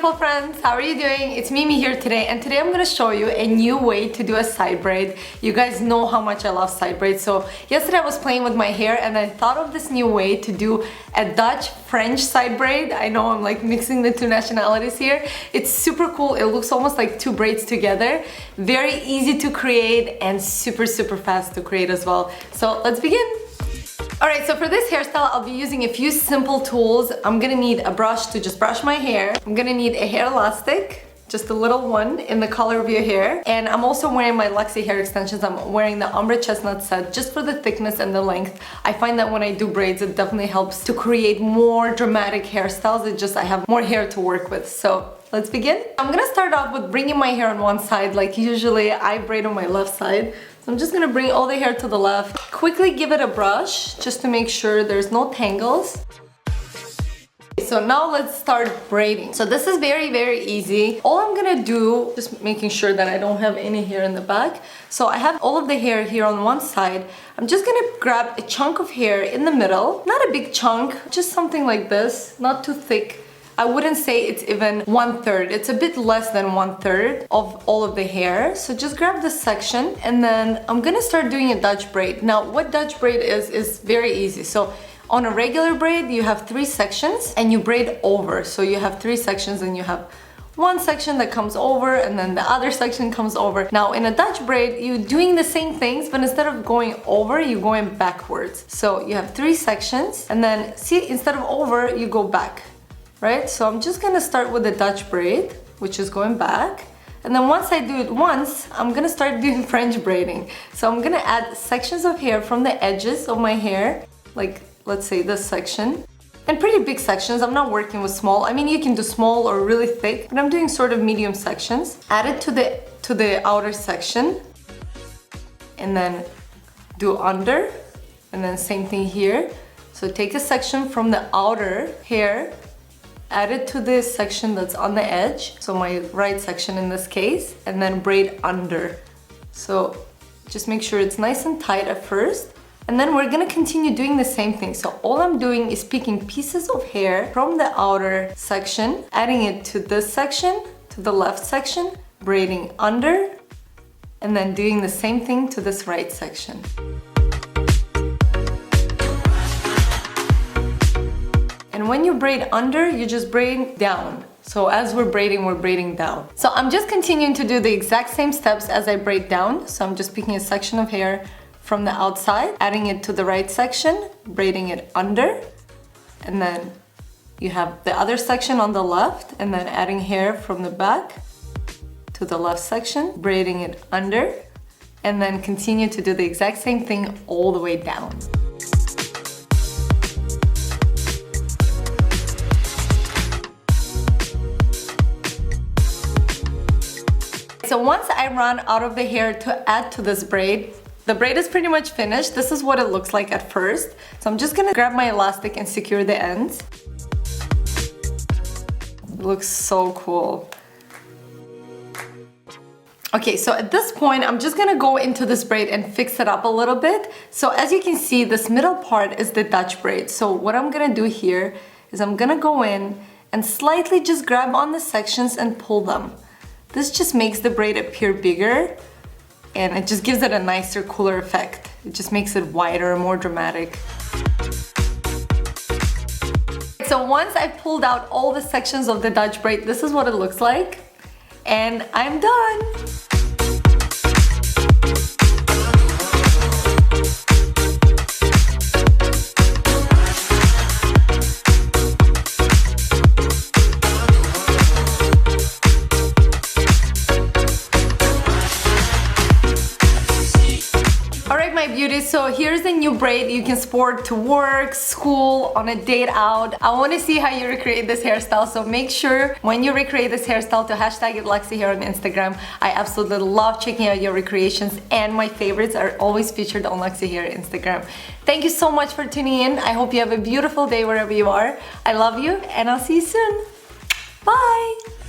beautiful friends, how are you doing? It's Mimi here today, and today I'm gonna show you a new way to do a side braid. You guys know how much I love side braids, so yesterday I was playing with my hair and I thought of this new way to do a Dutch French side braid. I know I'm like mixing the two nationalities here. It's super cool. It looks almost like two braids together. Very easy to create and super fast to create as well. So let's begin. Alright, so for this hairstyle, I'll be using a few simple tools. I'm gonna need a brush to just brush my hair. I'm gonna need a hair elastic, just a little one in the color of your hair. And I'm also wearing my Luxy hair extensions. I'm wearing the Ombre Chestnut set just for the thickness and the length. I find that when I do braids, it definitely helps to create more dramatic hairstyles. I have more hair to work with. So let's begin. I'm gonna start off with bringing my hair on one side. Like usually I braid on my left side. So I'm just gonna bring all the hair to the left. Quickly give it a brush just to make sure there's no tangles. So now let's start braiding. So this is very easy. All I'm gonna do, just making sure that I don't have any hair in the back. So I have all of the hair here on one side. I'm just gonna grab a chunk of hair in the middle. Not a big chunk, just something like this, not too thick. I wouldn't say it's even 1/3. It's a bit less than 1/3 of all of the hair. So just grab this section and then I'm gonna start doing a Dutch braid. Now what Dutch braid is very easy. So on a regular braid, you have 3 sections and you braid over. So you have 3 sections and you have one section that comes over and then the other section comes over. Now in a Dutch braid, you're doing the same things, but instead of going over, you're going backwards. So you have 3 sections and then see, instead of over, you go back. Right? So I'm just gonna start with the Dutch braid, which is going back. And then once I do it once, I'm gonna start doing French braiding. So I'm gonna add sections of hair from the edges of my hair, like let's say this section. And pretty big sections, I'm not working with small. I mean, you can do small or really thick, but I'm doing sort of medium sections. Add it to the outer section. And then do under, and then same thing here. So take a section from the outer hair, add it to this section that's on the edge, so my right section in this case, and then braid under. So just make sure it's nice and tight at first, and then we're gonna continue doing the same thing. So all I'm doing is picking pieces of hair from the outer section, adding it to this section, to the left section, braiding under, and then doing the same thing to this right section. And when you braid under, you just braid down. So as we're braiding down. So I'm just continuing to do the exact same steps as I braid down. So I'm just picking a section of hair from the outside, adding it to the right section, braiding it under. And then you have the other section on the left, and then adding hair from the back to the left section, braiding it under, and then continue to do the exact same thing all the way down. So once I run out of the hair to add to this braid, the braid is pretty much finished. This is what it looks like at first. So I'm just gonna grab my elastic and secure the ends. It looks so cool. Okay, so at this point, I'm just gonna go into this braid and fix it up a little bit. So as you can see, this middle part is the Dutch braid. So what I'm gonna do here is I'm gonna go in and slightly just grab on the sections and pull them. This just makes the braid appear bigger and it just gives it a nicer, cooler effect. It just makes it wider, more dramatic. So once I pulled out all the sections of the Dutch braid, this is what it looks like. And I'm done. My beauties, so here's a new braid you can sport to work, school, on a date out. I want to see how you recreate this hairstyle, so make sure when you recreate this hairstyle to hashtag it Luxy here on Instagram. I absolutely love checking out your recreations, and my favorites are always featured on Luxy here on Instagram. Thank you so much for tuning in. I hope you have a beautiful day wherever you are. I love you and I'll see you soon. Bye!